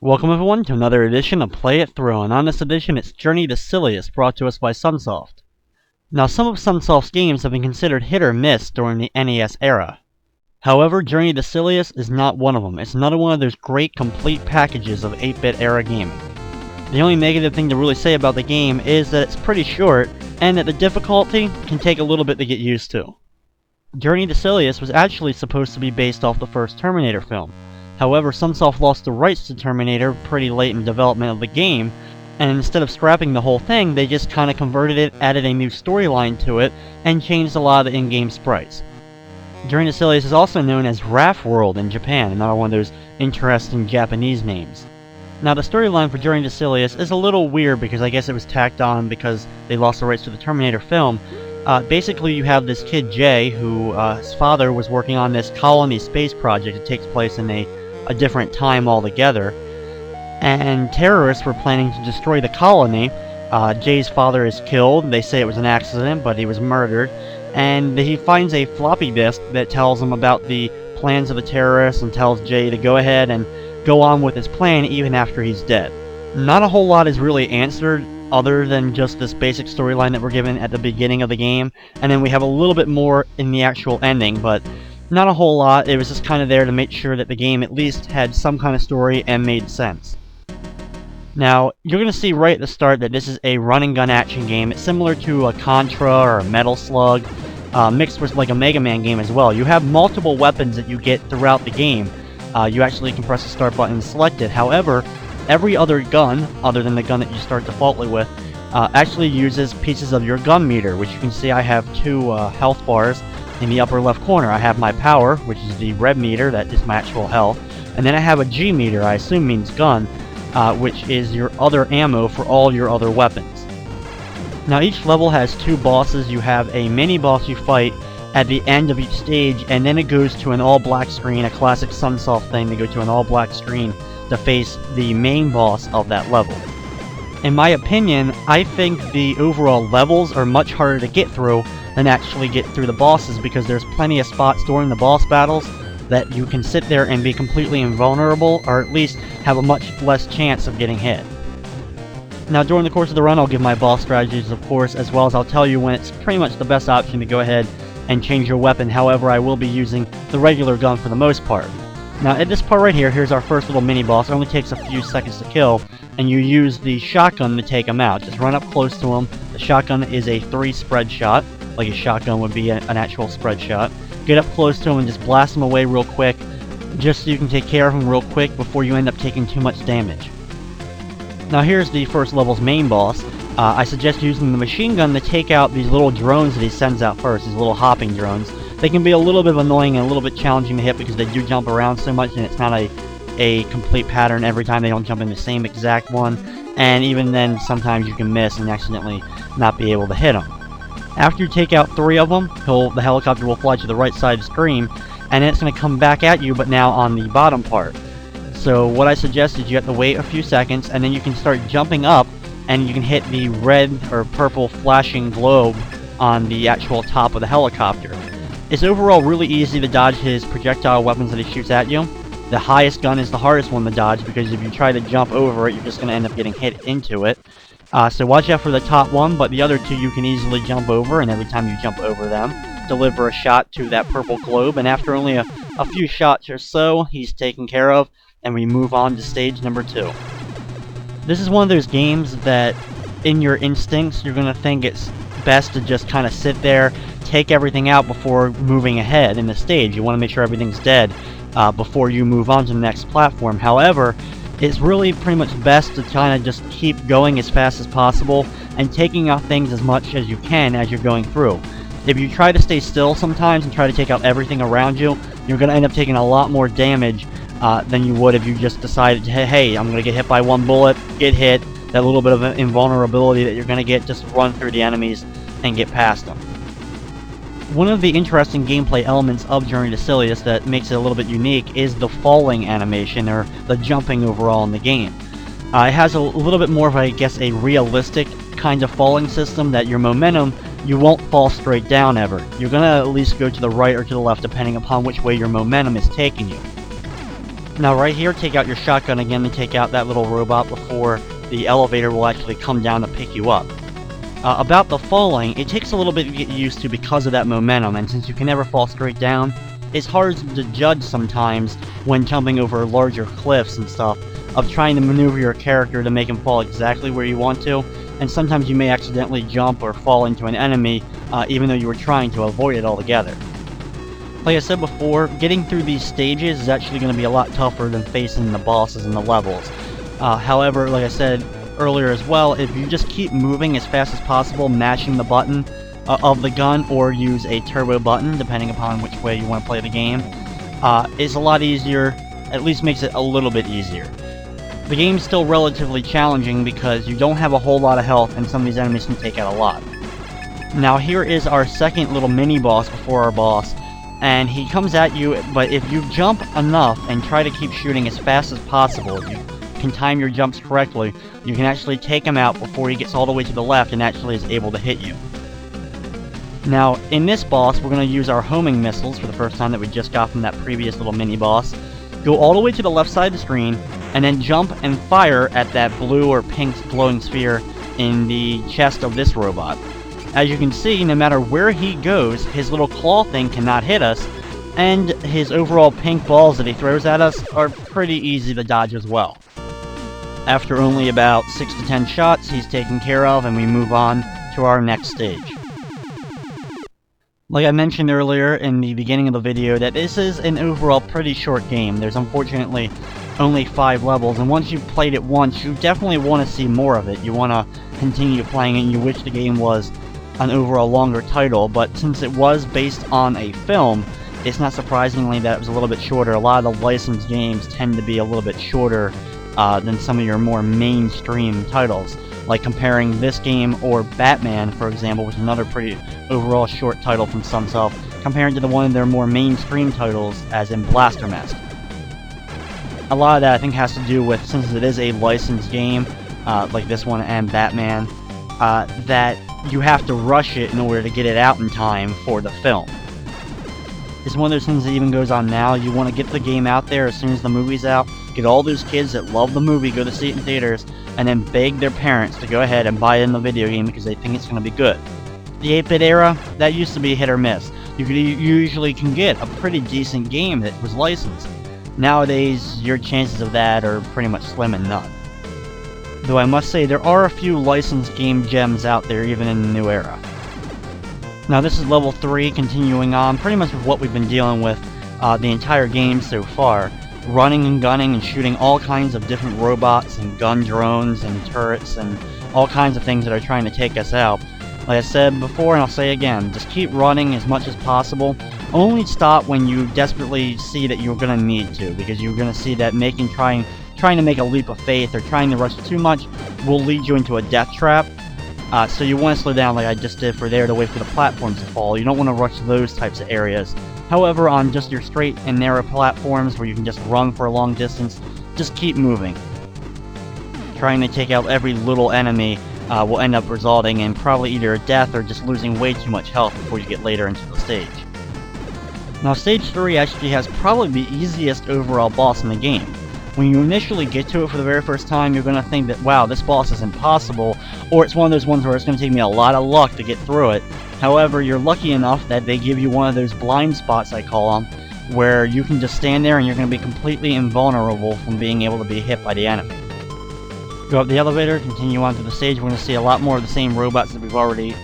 Welcome everyone to another edition of Play It Through, and on this edition it's Journey to Silius, brought to us by Sunsoft. Now, some of Sunsoft's games have been considered hit or miss during the NES era. However, Journey to Silius is not one of them. It's another one of those great complete packages of 8-bit era gaming. The only negative thing to really say about the game is that it's pretty short, and that the difficulty can take a little bit to get used to. Journey to Silius was actually supposed to be based off the first Terminator film. However, Sunsoft lost the rights to Terminator pretty late in development of the game, and instead of scrapping the whole thing, they just kinda converted it, added a new storyline to it, and changed a lot of the in-game sprites. Journey to Silius is also known as RAF World in Japan, another one of those interesting Japanese names. Now, the storyline for Journey to Silius is a little weird because I guess it was tacked on because they lost the rights to the Terminator film. Basically, you have this kid Jay, who his father was working on this colony space project. It takes place in a different time altogether, and terrorists were planning to destroy the colony. Jay's father is killed. They say it was an accident, but he was murdered, and he finds a floppy disk that tells him about the plans of the terrorists and tells Jay to go ahead and go on with his plan even after he's dead. Not a whole lot is really answered other than just this basic storyline that we're given at the beginning of the game, and then we have a little bit more in the actual ending, but not a whole lot. It was just kind of there to make sure that the game at least had some kind of story and made sense. Now, you're going to see right at the start that this is a run-and-gun action game. It's similar to a Contra or a Metal Slug, mixed with like a Mega Man game as well. You have multiple weapons that you get throughout the game. You actually can press the start button and select it. However, every other gun, other than the gun that you start defaultly with, actually uses pieces of your gun meter, which you can see I have two health bars. In the upper left corner, I have my power, which is the red meter, that is my actual health. And then I have a G meter, I assume means gun, which is your other ammo for all your other weapons. Now, each level has two bosses. You have a mini-boss you fight at the end of each stage, and then it goes to an all-black screen, a classic Sunsoft thing to go to an all-black screen to face the main boss of that level. In my opinion, I think the overall levels are much harder to get through than actually get through the bosses, because there's plenty of spots during the boss battles that you can sit there and be completely invulnerable, or at least have a much less chance of getting hit. Now, during the course of the run, I'll give my boss strategies, of course, as well as I'll tell you when it's pretty much the best option to go ahead and change your weapon. However, I will be using the regular gun for the most part. Now, at this part right here, here's our first little mini-boss. It only takes a few seconds to kill, and you use the shotgun to take him out. Just run up close to him. The shotgun is a 3-spread shot, like a shotgun would be an actual spread shot. Get up close to him and just blast him away real quick, just so you can take care of him real quick before you end up taking too much damage. Now, here's the first level's main boss. I suggest using the machine gun to take out these little drones that he sends out first, these little hopping drones. They can be a little bit annoying and a little bit challenging to hit because they do jump around so much, and it's not a complete pattern every time. They don't jump in the same exact one, and even then sometimes you can miss and accidentally not be able to hit them. After you take out 3 of them, the helicopter will fly to the right side of the screen, and then it's going to come back at you, but now on the bottom part. So what I suggest is you have to wait a few seconds, and then you can start jumping up, and you can hit the red or purple flashing globe on the actual top of the helicopter. It's overall really easy to dodge his projectile weapons that he shoots at you. The highest gun is the hardest one to dodge, because if you try to jump over it, you're just going to end up getting hit into it. So watch out for the top one, but the other two you can easily jump over, and every time you jump over them, deliver a shot to that purple globe, and after only a few shots or so, he's taken care of, and we move on to stage number 2. This is one of those games that, in your instincts, you're going to think it's best to just kind of sit there, take everything out before moving ahead in the stage. You want to make sure everything's dead before you move on to the next platform. However, it's really pretty much best to kind of just keep going as fast as possible and taking out things as much as you can as you're going through. If you try to stay still sometimes and try to take out everything around you, you're going to end up taking a lot more damage than you would if you just decided, hey, I'm going to get hit by one bullet, get hit, that little bit of invulnerability that you're going to get, just run through the enemies and get past them. One of the interesting gameplay elements of Journey to Silius that makes it a little bit unique is the falling animation, or the jumping overall in the game. It has a little bit more of, I guess, a realistic kind of falling system, that your momentum, you won't fall straight down ever. You're going to at least go to the right or to the left depending upon which way your momentum is taking you. Now right here, take out your shotgun again to take out that little robot before the elevator will actually come down to pick you up. About the falling, it takes a little bit to get used to because of that momentum, and since you can never fall straight down, it's hard to judge sometimes when jumping over larger cliffs and stuff, of trying to maneuver your character to make him fall exactly where you want to, and sometimes you may accidentally jump or fall into an enemy, even though you were trying to avoid it altogether. Like I said before, getting through these stages is actually going to be a lot tougher than facing the bosses in the levels. However, like I said earlier as well, if you just keep moving as fast as possible, mashing the button of the gun, or use a turbo button, depending upon which way you want to play the game, it's a lot easier, at least makes it a little bit easier. The game's still relatively challenging because you don't have a whole lot of health, and some of these enemies can take out a lot. Now here is our second little mini-boss before our boss, and he comes at you, but if you jump enough and try to keep shooting as fast as possible, if you can time your jumps correctly, you can actually take him out before he gets all the way to the left and actually is able to hit you. Now, in this boss, we're going to use our homing missiles for the first time that we just got from that previous little mini-boss. Go all the way to the left side of the screen, and then jump and fire at that blue or pink glowing sphere in the chest of this robot. As you can see, no matter where he goes, his little claw thing cannot hit us, and his overall pink balls that he throws at us are pretty easy to dodge as well. After only about 6 to 10 shots, he's taken care of, and we move on to our next stage. Like I mentioned earlier in the beginning of the video, that this is an overall pretty short game. There's unfortunately only 5 levels, and once you've played it once, you definitely want to see more of it. You want to continue playing it, and you wish the game was an overall longer title, but since it was based on a film, it's not surprisingly that it was a little bit shorter. A lot of the licensed games tend to be a little bit shorter than some of your more mainstream titles, like comparing this game or Batman, for example, which is another pretty overall short title from Sunsoft, compared to one of their more mainstream titles, as in Blaster Master. A lot of that I think has to do with, since it is a licensed game, like this one and Batman, that you have to rush it in order to get it out in time for the film. It's one of those things that even goes on now. You want to get the game out there as soon as the movie's out, get all those kids that love the movie, go to see it in theaters, and then beg their parents to go ahead and buy it in the video game because they think it's going to be good. The 8-bit era, that used to be hit or miss. You usually can get a pretty decent game that was licensed. Nowadays, your chances of that are pretty much slim and none. Though I must say, there are a few licensed game gems out there even in the new era. Now this is level 3, continuing on pretty much with what we've been dealing with the entire game so far. Running and gunning and shooting all kinds of different robots and gun drones and turrets and all kinds of things that are trying to take us out. Like I said before, and I'll say again, just keep running as much as possible. Only stop when you desperately see that you're going to need to, because you're going to see that trying to make a leap of faith or trying to rush too much will lead you into a death trap. So you want to slow down like I just did for there to wait for the platforms to fall. You don't want to rush those types of areas. However, on just your straight and narrow platforms where you can just run for a long distance, just keep moving. Trying to take out every little enemy will end up resulting in probably either a death or just losing way too much health before you get later into the stage. Now stage 3 actually has probably the easiest overall boss in the game. When you initially get to it for the very first time, you're going to think that, wow, this boss is impossible, or it's one of those ones where it's going to take me a lot of luck to get through it. However, you're lucky enough that they give you one of those blind spots, I call them, where you can just stand there and you're going to be completely invulnerable from being able to be hit by the enemy. Go up the elevator, continue on to the stage. We're going to see a lot more of the same robots that we've already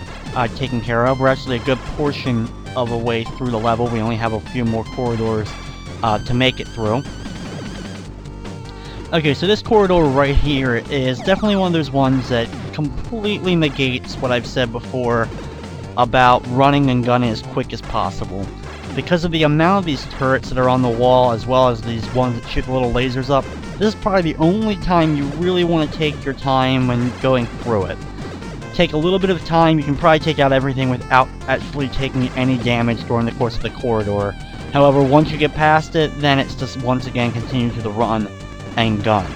taken care of. We're actually a good portion of a way through the level. We only have a few more corridors to make it through. Okay, so this corridor right here is definitely one of those ones that completely negates what I've said before about running and gunning as quick as possible. Because of the amount of these turrets that are on the wall, as well as these ones that shoot the little lasers up, this is probably the only time you really want to take your time when going through it. Take a little bit of time, you can probably take out everything without actually taking any damage during the course of the corridor. However, once you get past it, then it's just once again continue to the run and gun.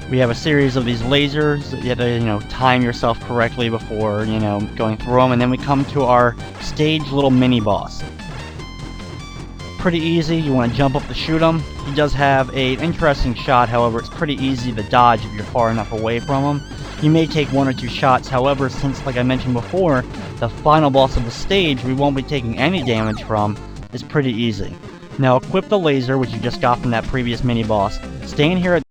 We have a series of these lasers that you have to, time yourself correctly before, going through them, and then we come to our stage little mini-boss. pretty easy. You want to jump up to shoot him. He does have an interesting shot, however, it's pretty easy to dodge if you're far enough away from him. You may take 1 or 2 shots, however, since, like I mentioned before, the final boss of the stage we won't be taking any damage from, is pretty easy. Now equip the laser, which you just got from that previous mini-boss. Stay in here at